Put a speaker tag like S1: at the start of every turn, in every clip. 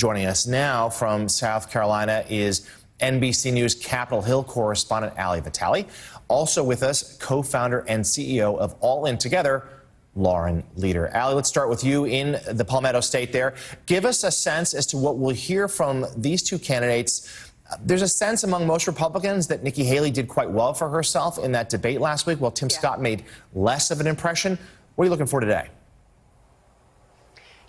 S1: Joining us now from South Carolina is NBC News Capitol Hill correspondent Ali Vitale. Also with us, co-founder and CEO of All In Together, Lauren Leader. Ali, let's start with you in the Palmetto State there. Give us a sense as to what we'll hear from these two candidates. There's a sense among most Republicans that Nikki Haley did quite well for herself in that debate last week, while Tim Scott made less of an impression. What are you looking for today?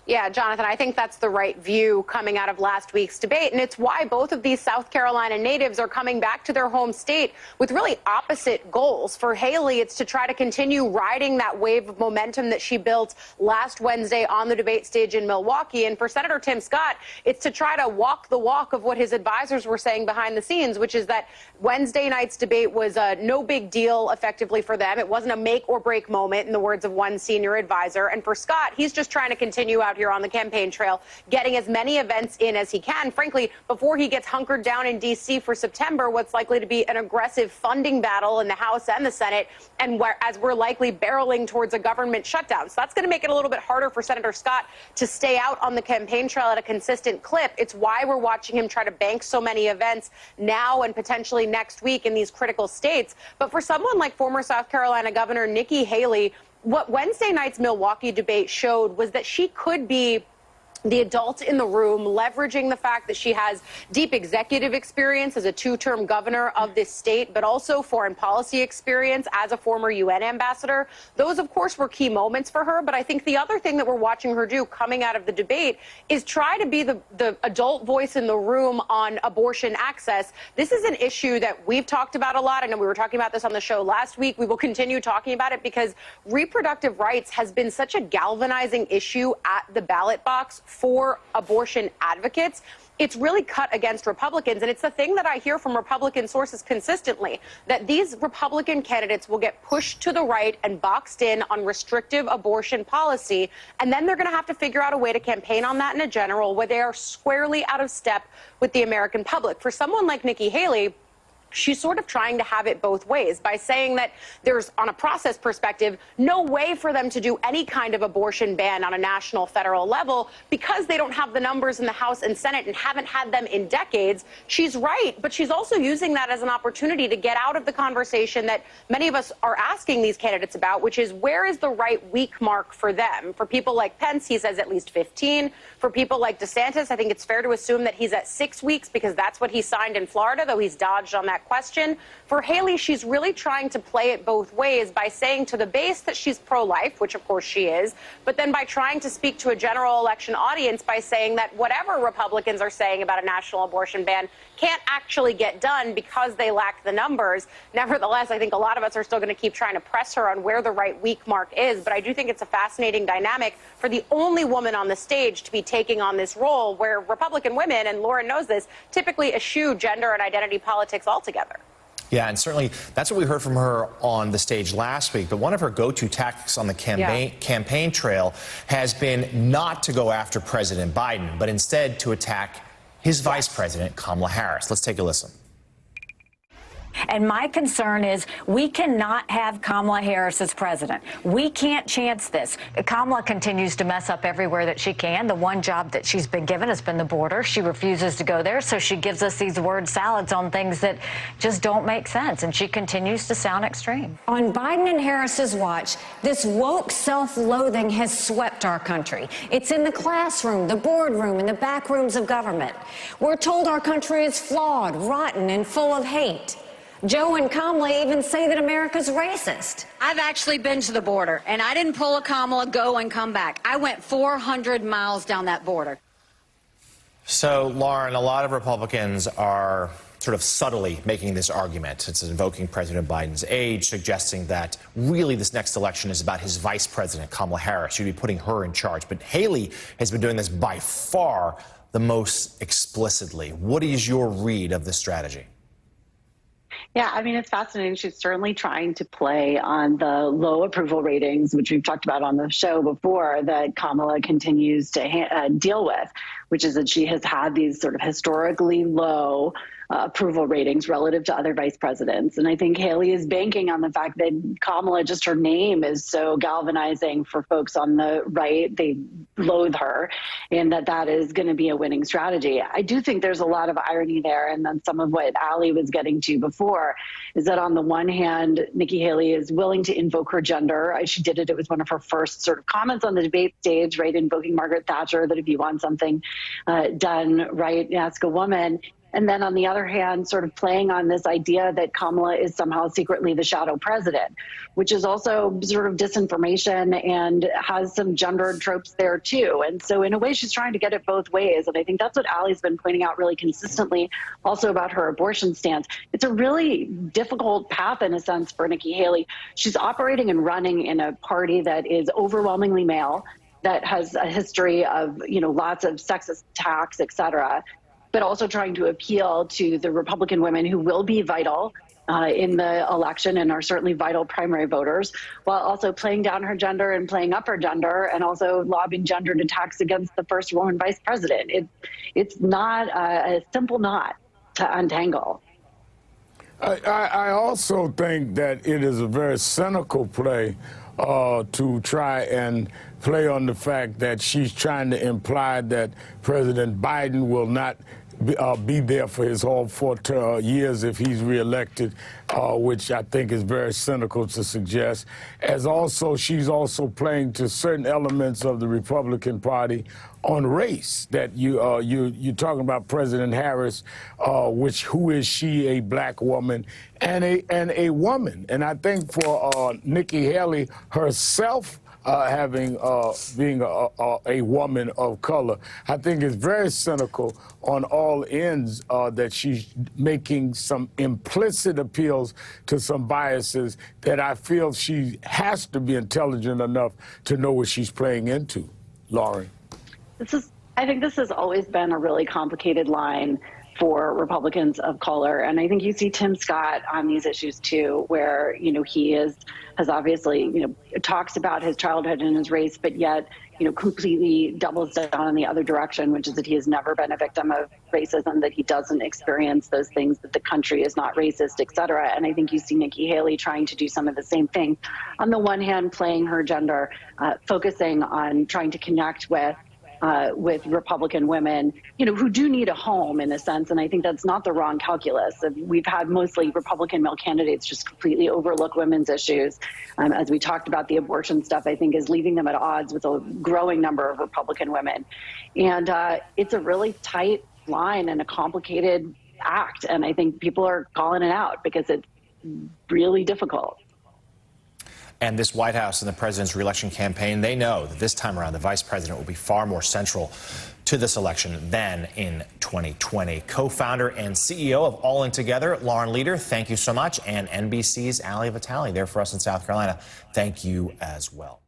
S2: Yeah, Jonathan, I think that's the right view coming out of last week's debate. And it's why both of these South Carolina natives are coming back to their home state with really opposite goals. For Haley, it's to try to continue riding that wave of momentum that she built last Wednesday on the debate stage in Milwaukee. And for Senator Tim Scott, it's to try to walk the walk of what his advisors were saying behind the scenes, which is that Wednesday night's debate was no big deal effectively for them. It wasn't a make or break moment, in the words of one senior advisor. And for Scott, he's just trying to continue out here on the campaign trail, getting as many events in as he can, frankly, before he gets hunkered down in D.C. for September, what's likely to be an aggressive funding battle in the House and the Senate, and as we're likely barreling towards a government shutdown. So that's going to make it a little bit harder for Senator Scott to stay out on the campaign trail at a consistent clip. It's why we're watching him try to bank so many events now and potentially next week in these critical states. But for someone like former South Carolina Governor Nikki Haley, what Wednesday night's Milwaukee debate showed was that she could be the adult in the room, leveraging the fact that she has deep executive experience as a two-term governor of this state, but also foreign policy experience as a former UN ambassador. Those, of course, were key moments for her. But I think the other thing that we're watching her do coming out of the debate is try to be the adult voice in the room on abortion access. This is an issue that we've talked about a lot. I know we were talking about this on the show last week. We will continue talking about it because reproductive rights has been such a galvanizing issue at the ballot box for abortion advocates. It's really cut against Republicans. And it's the thing that I hear from Republican sources consistently, that these Republican candidates will get pushed to the right and boxed in on restrictive abortion policy. And then they're going to have to figure out a way to campaign on that in a general where they are squarely out of step with the American public. For someone like Nikki Haley, she's sort of trying to have it both ways by saying that there's, on a process perspective, no way for them to do any kind of abortion ban on a national federal level because they don't have the numbers in the House and Senate and haven't had them in decades. She's right, but she's also using that as an opportunity to get out of the conversation that many of us are asking these candidates about, which is where is the right week mark for them? For people like Pence, he says at least 15. For people like DeSantis, I think it's fair to assume that he's at 6 weeks because that's what he signed in Florida, though he's dodged on that question. For Haley, she's really trying to play it both ways by saying to the base that she's pro-life, which of course she is, but then by trying to speak to a general election audience by saying that whatever Republicans are saying about a national abortion ban can't actually get done because they lack the numbers. Nevertheless, I think a lot of us are still going to keep trying to press her on where the right week mark is, but I do think it's a fascinating dynamic for the only woman on the stage to be taking on this role where Republican women, and Lauren knows this, typically eschew gender and identity politics altogether.
S1: Yeah, and certainly that's what we heard from her on the stage last week. But one of her go-to tactics on the campaign trail has been not to go after President Biden, but instead to attack his vice president, Kamala Harris. Let's take a listen.
S3: And my concern is we cannot have Kamala Harris as president. We can't chance this. Kamala continues to mess up everywhere that she can. The one job that she's been given has been the border. She refuses to go there, so she gives us these word salads on things that just don't make sense, and she continues to sound extreme.
S4: On Biden and Harris's watch, this woke self-loathing has swept our country. It's in the classroom, the boardroom, and the back rooms of government. We're told our country is flawed, rotten, and full of hate. Joe and Kamala even say that America's racist.
S5: I've actually been to the border, and I didn't pull a Kamala, go and come back. I went 400 miles down that border.
S1: So, Lauren, a lot of Republicans are sort of subtly making this argument. It's invoking President Biden's age, suggesting that really this next election is about his vice president, Kamala Harris. Should be putting her in charge. But Haley has been doing this by far the most explicitly. What is your read of this strategy?
S6: Yeah, I mean, it's fascinating. She's certainly trying to play on the low approval ratings, which we've talked about on the show before, that Kamala continues to deal with. which is that she has had these sort of historically low approval ratings relative to other vice presidents. And I think Haley is banking on the fact that Kamala, just her name is so galvanizing for folks on the right. They loathe her, and that is going to be a winning strategy. I do think there's a lot of irony there. And then some of what Ali was getting to before is that on the one hand, Nikki Haley is willing to invoke her gender. She did it. It was one of her first sort of comments on the debate stage, right? Invoking Margaret Thatcher, that if you want something done right, ask a woman. And then on the other hand, sort of playing on this idea that Kamala is somehow secretly the shadow president, which is also sort of disinformation and has some gendered tropes there too. And so in a way, she's trying to get it both ways. And I think that's what Ali's been pointing out really consistently also about her abortion stance. It's a really difficult path in a sense for Nikki Haley. She's operating and running in a party that is overwhelmingly male, that has a history of, lots of sexist attacks, et cetera, but also trying to appeal to the Republican women who will be vital in the election and are certainly vital primary voters, while also playing down her gender and playing up her gender and also lobbing gendered attacks against the first woman vice president. It's not a simple knot to untangle.
S7: I also think that it is a very cynical play to try and play on the fact that she's trying to imply that President Biden will not be there for his whole 4 years if he's reelected, which I think is very cynical to suggest. As also, she's also playing to certain elements of the Republican Party on race. That you're talking about President Harris, who is she, a black woman and a woman, and I think for Nikki Haley herself, being a woman of color, I think it's very cynical on all ends that she's making some implicit appeals to some biases that I feel she has to be intelligent enough to know what she's playing into. Lauren.
S6: I think this has always been a really complicated line for Republicans of color. And I think you see Tim Scott on these issues too, where, he has obviously, talks about his childhood and his race, but yet, completely doubles down in the other direction, which is that he has never been a victim of racism, that he doesn't experience those things, that the country is not racist, et cetera. And I think you see Nikki Haley trying to do some of the same thing. On the one hand, playing her gender, focusing on trying to connect with Republican women, who do need a home in a sense. And I think that's not the wrong calculus. We've had mostly Republican male candidates just completely overlook women's issues. As we talked about, the abortion stuff, I think, is leaving them at odds with a growing number of Republican women. And it's a really tight line and a complicated act. And I think people are calling it out because it's really difficult.
S1: And this White House and the president's reelection campaign, they know that this time around the vice president will be far more central to this election than in 2020. Co-founder and CEO of All In Together, Lauren Leader, thank you so much. And NBC's Ali Vitale there for us in South Carolina. Thank you as well.